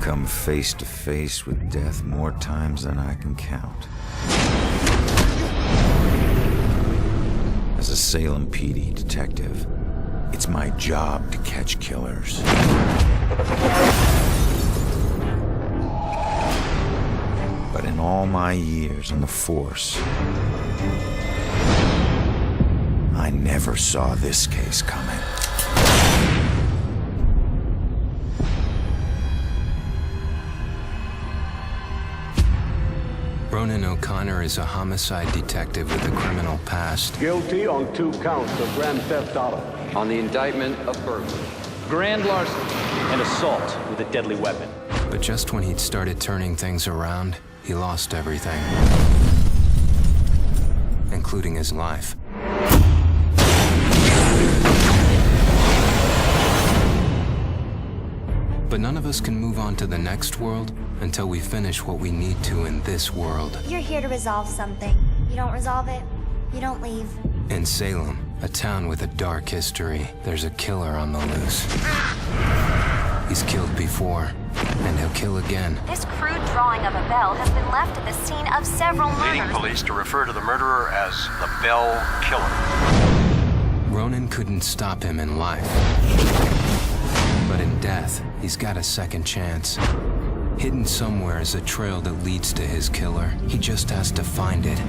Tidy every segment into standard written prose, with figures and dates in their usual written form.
come face to face with death more times than I can count. As a Salem PD detective, it's my job to catch killers. But in all my years on the force, I never saw this case coming. Ronan O'Connor is a homicide detective with a criminal past. Guilty on 2 counts of grand theft auto. On the indictment of burglary. Grand larceny and assault with a deadly weapon. But just when he'd started turning things around, he lost everything, including his life. But none of us can move on to the next world until we finish what we need to in this world. You're here to resolve something. You don't resolve it, you don't leave. In Salem, a town with a dark history, there's a killer on the loose. He's killed before, and he'll kill again. This crude drawing of a bell has been left at the scene of several murders. Leading police to refer to the murderer as the Bell Killer. Ronan couldn't stop him in life. But in death, he's got a second chance. Hidden somewhere is a trail that leads to his killer. He just has to find it.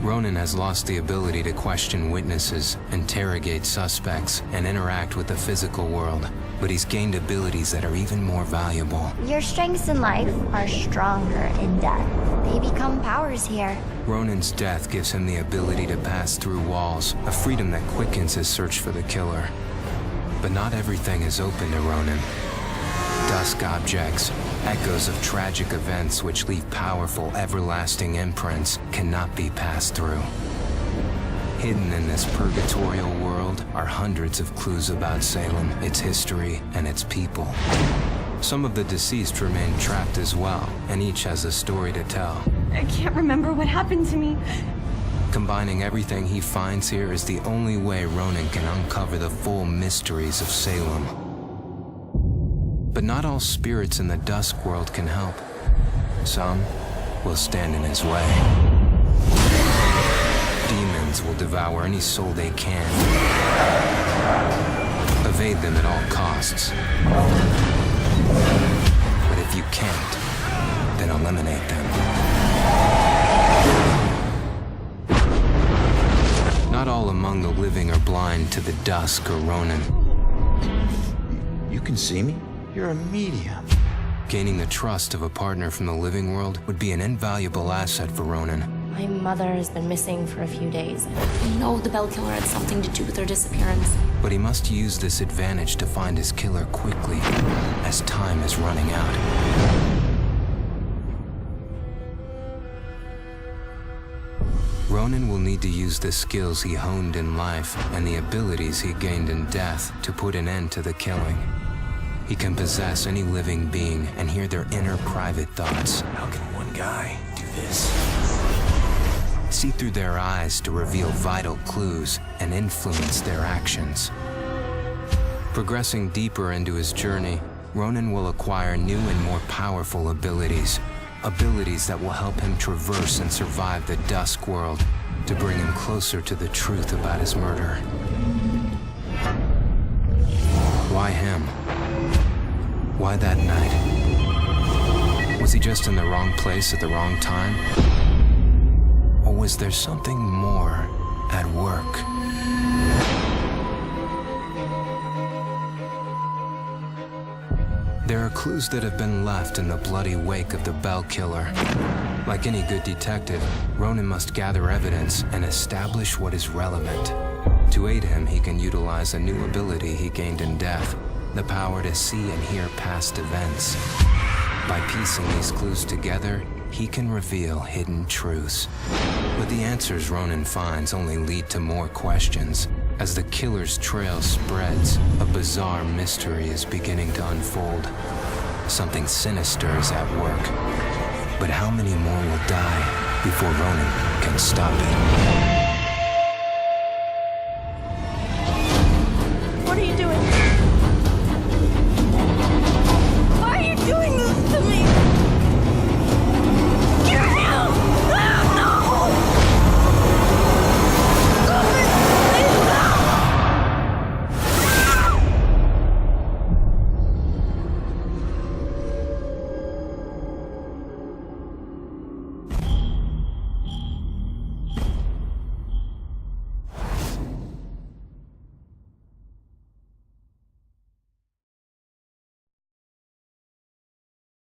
Ronan has lost the ability to question witnesses, interrogate suspects, and interact with the physical world. But he's gained abilities that are even more valuable. Your strengths in life are stronger in death. They become powers here. Ronan's death gives him the ability to pass through walls, a freedom that quickens his search for the killer. But not everything is open to Ronan. Dusk objects, echoes of tragic events which leave powerful, everlasting imprints, cannot be passed through. Hidden in this purgatorial world are hundreds of clues about Salem, its history, and its people. Some of the deceased remain trapped as well, and each has a story to tell. I can't remember what happened to me. Combining everything he finds here is the only way Ronan can uncover the full mysteries of Salem. But not all spirits in the Dusk world can help. Some will stand in his way. Demons will devour any soul they can. Evade them at all costs. But if you can't, then eliminate them. Not all among the living are blind to the Dusk or Ronan. You can see me? You're a medium. Gaining the trust of a partner from the living world would be an invaluable asset for Ronan. My mother has been missing for a few days. I know the Bell Killer had something to do with her disappearance. But he must use this advantage to find his killer quickly, as time is running out. Ronan will need to use the skills he honed in life and the abilities he gained in death to put an end to the killing. He can possess any living being and hear their inner private thoughts. How can one guy do this? See through their eyes to reveal vital clues and influence their actions. Progressing deeper into his journey, Ronan will acquire new and more powerful abilities. Abilities that will help him traverse and survive the Dusk world to bring him closer to the truth about his murder. Why him? Why that night? Was he just in the wrong place at the wrong time? Or was there something more at work? There are clues that have been left in the bloody wake of the Bell Killer. Like any good detective, Ronan must gather evidence and establish what is relevant. To aid him, he can utilize a new ability he gained in death, the power to see and hear past events. By piecing these clues together, he can reveal hidden truths. But the answers Ronan finds only lead to more questions. As the killer's trail spreads, a bizarre mystery is beginning to unfold. Something sinister is at work. But how many more will die before Ronan can stop it?